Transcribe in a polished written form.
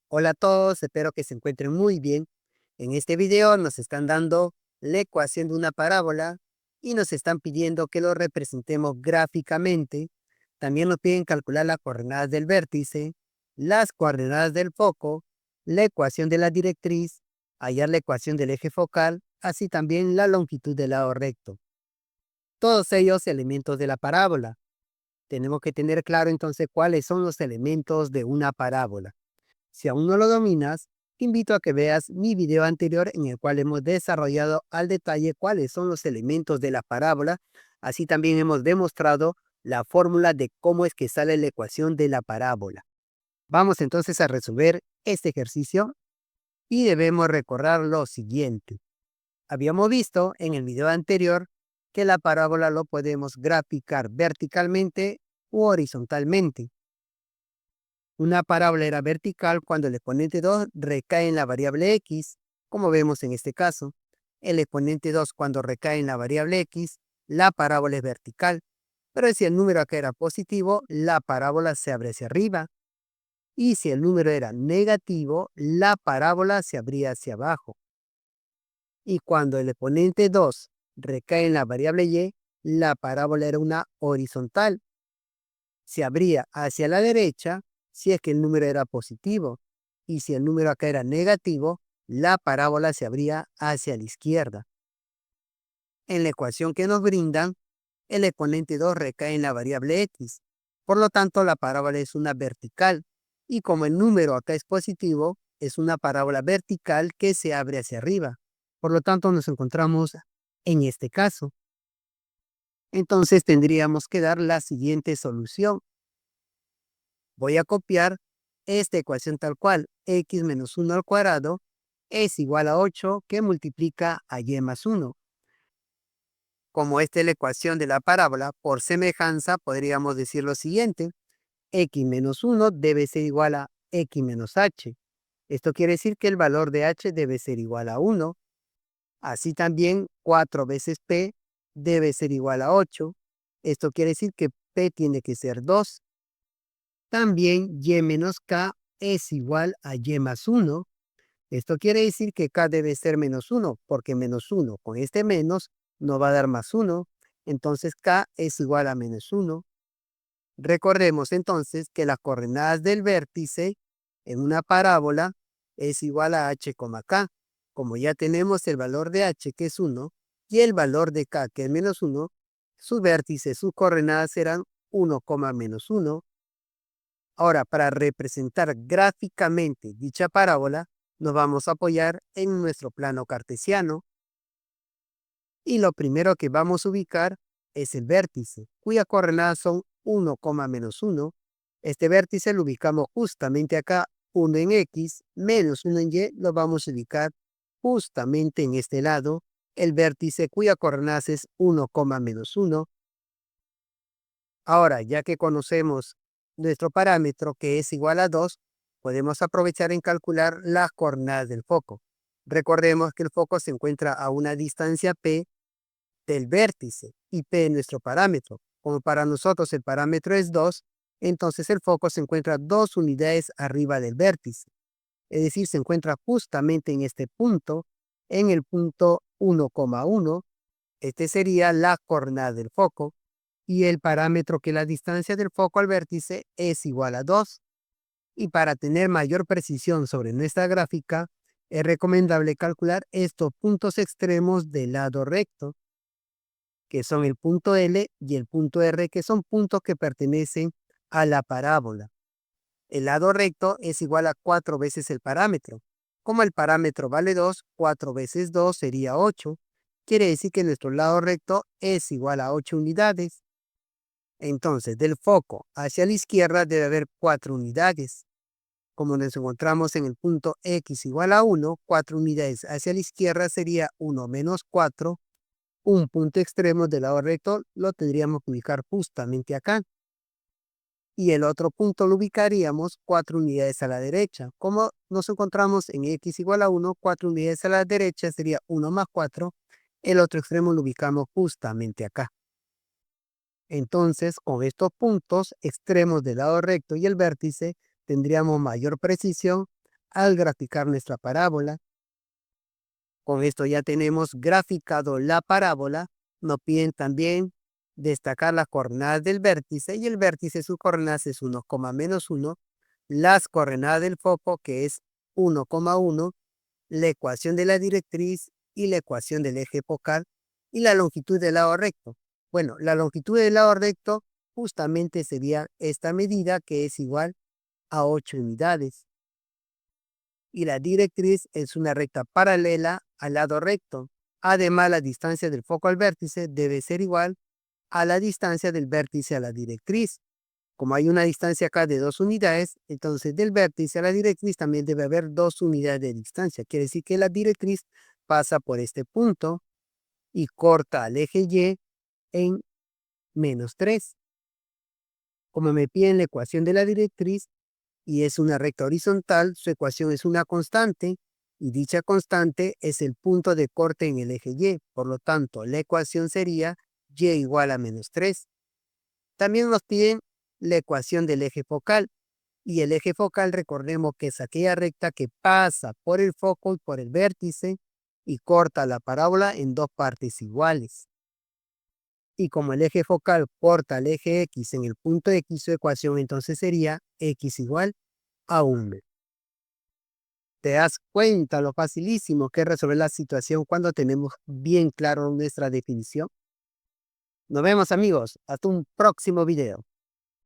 Hola a todos, espero que se encuentren muy bien. En este video nos están dando la ecuación de una parábola y nos están pidiendo que lo representemos gráficamente. También nos piden calcular las coordenadas del vértice, las coordenadas del foco, la ecuación de la directriz, hallar la ecuación del eje focal, así también la longitud del lado recto. Todos ellos elementos de la parábola. Tenemos que tener claro entonces cuáles son los elementos de una parábola. Si aún no lo dominas, te invito a que veas mi video anterior en el cual hemos desarrollado al detalle cuáles son los elementos de la parábola. Así también hemos demostrado la fórmula de cómo es que sale la ecuación de la parábola. Vamos entonces a resolver este ejercicio y debemos recordar lo siguiente. Habíamos visto en el video anterior que la parábola lo podemos graficar verticalmente u horizontalmente. Una parábola era vertical cuando el exponente 2 recae en la variable x, como vemos en este caso. El exponente 2 cuando recae en la variable x, la parábola es vertical. Pero si el número acá era positivo, la parábola se abre hacia arriba. Y si el número era negativo, la parábola se abría hacia abajo. Y cuando el exponente 2 recae en la variable y, la parábola era una horizontal. Se abría hacia la derecha si es que el número era positivo, y si el número acá era negativo, la parábola se abría hacia la izquierda. En la ecuación que nos brindan, el exponente 2 recae en la variable x. Por lo tanto, la parábola es una vertical, y como el número acá es positivo, es una parábola vertical que se abre hacia arriba. Por lo tanto, nos encontramos en este caso. Entonces tendríamos que dar la siguiente solución. Voy a copiar esta ecuación tal cual, x menos 1 al cuadrado es igual a 8 que multiplica a y más 1. Como esta es la ecuación de la parábola, por semejanza podríamos decir lo siguiente, x menos 1 debe ser igual a x menos h. Esto quiere decir que el valor de h debe ser igual a 1. Así también 4 veces p debe ser igual a 8. Esto quiere decir que p tiene que ser 2. También y menos k es igual a y más 1. Esto quiere decir que k debe ser menos 1, porque menos 1 con este menos nos va a dar más 1. Entonces k es igual a menos 1. Recordemos entonces que las coordenadas del vértice en una parábola es igual a h, k. Como ya tenemos el valor de h que es 1 y el valor de k que es menos 1, sus vértices, sus coordenadas serán 1, menos 1. Ahora, para representar gráficamente dicha parábola, nos vamos a apoyar en nuestro plano cartesiano. Y lo primero que vamos a ubicar es el vértice, cuyas coordenadas son 1, menos 1. Este vértice lo ubicamos justamente acá, 1 en x, menos 1 en y, lo vamos a ubicar justamente en este lado, el vértice cuya coordenadas es 1, menos 1. Ahora, ya que conocemos nuestro parámetro que es igual a 2, podemos aprovechar en calcular las coordenadas del foco. Recordemos que el foco se encuentra a una distancia p del vértice y p es nuestro parámetro. Como para nosotros el parámetro es 2, entonces el foco se encuentra 2 unidades arriba del vértice. Es decir, se encuentra justamente en este punto, en el punto 1,1. Este sería la coordenada del foco y el parámetro que la distancia del foco al vértice es igual a 2. Y para tener mayor precisión sobre nuestra gráfica, es recomendable calcular estos puntos extremos del lado recto, que son el punto L y el punto R, que son puntos que pertenecen a la parábola. El lado recto es igual a 4 veces el parámetro. Como el parámetro vale 2, 4 veces 2 sería 8. Quiere decir que nuestro lado recto es igual a 8 unidades. Entonces, del foco hacia la izquierda debe haber 4 unidades. Como nos encontramos en el punto x igual a 1, 4 unidades hacia la izquierda sería 1 menos 4. Un punto extremo del lado recto lo tendríamos que ubicar justamente acá. Y el otro punto lo ubicaríamos 4 unidades a la derecha. Como nos encontramos en x igual a 1, 4 unidades a la derecha sería 1 más 4. El otro extremo lo ubicamos justamente acá. Entonces, con estos puntos extremos del lado recto y el vértice, tendríamos mayor precisión al graficar nuestra parábola. Con esto ya tenemos graficado la parábola. Nos piden también destacar las coordenadas del vértice y el vértice su coordenadas es 1, menos 1, las coordenadas del foco que es 1,1, la ecuación de la directriz y la ecuación del eje focal y la longitud del lado recto. Bueno, la longitud del lado recto justamente sería esta medida que es igual a 8 unidades. Y la directriz es una recta paralela al lado recto. Además, la distancia del foco al vértice debe ser igual a la distancia del vértice a la directriz. Como hay una distancia acá de 2 unidades, entonces del vértice a la directriz también debe haber 2 unidades de distancia. Quiere decir que la directriz pasa por este punto y corta al eje Y en -3. Como me piden la ecuación de la directriz y es una recta horizontal, su ecuación es una constante y dicha constante es el punto de corte en el eje Y. Por lo tanto, la ecuación sería Y igual a -3. También nos piden la ecuación del eje focal. Y el eje focal, recordemos que es aquella recta que pasa por el foco y por el vértice y corta la parábola en dos partes iguales. Y como el eje focal corta el eje X en el punto X, su ecuación entonces sería X igual a 1. ¿Te das cuenta lo facilísimo que es resolver la situación cuando tenemos bien claro nuestra definición? Nos vemos amigos, hasta un próximo video.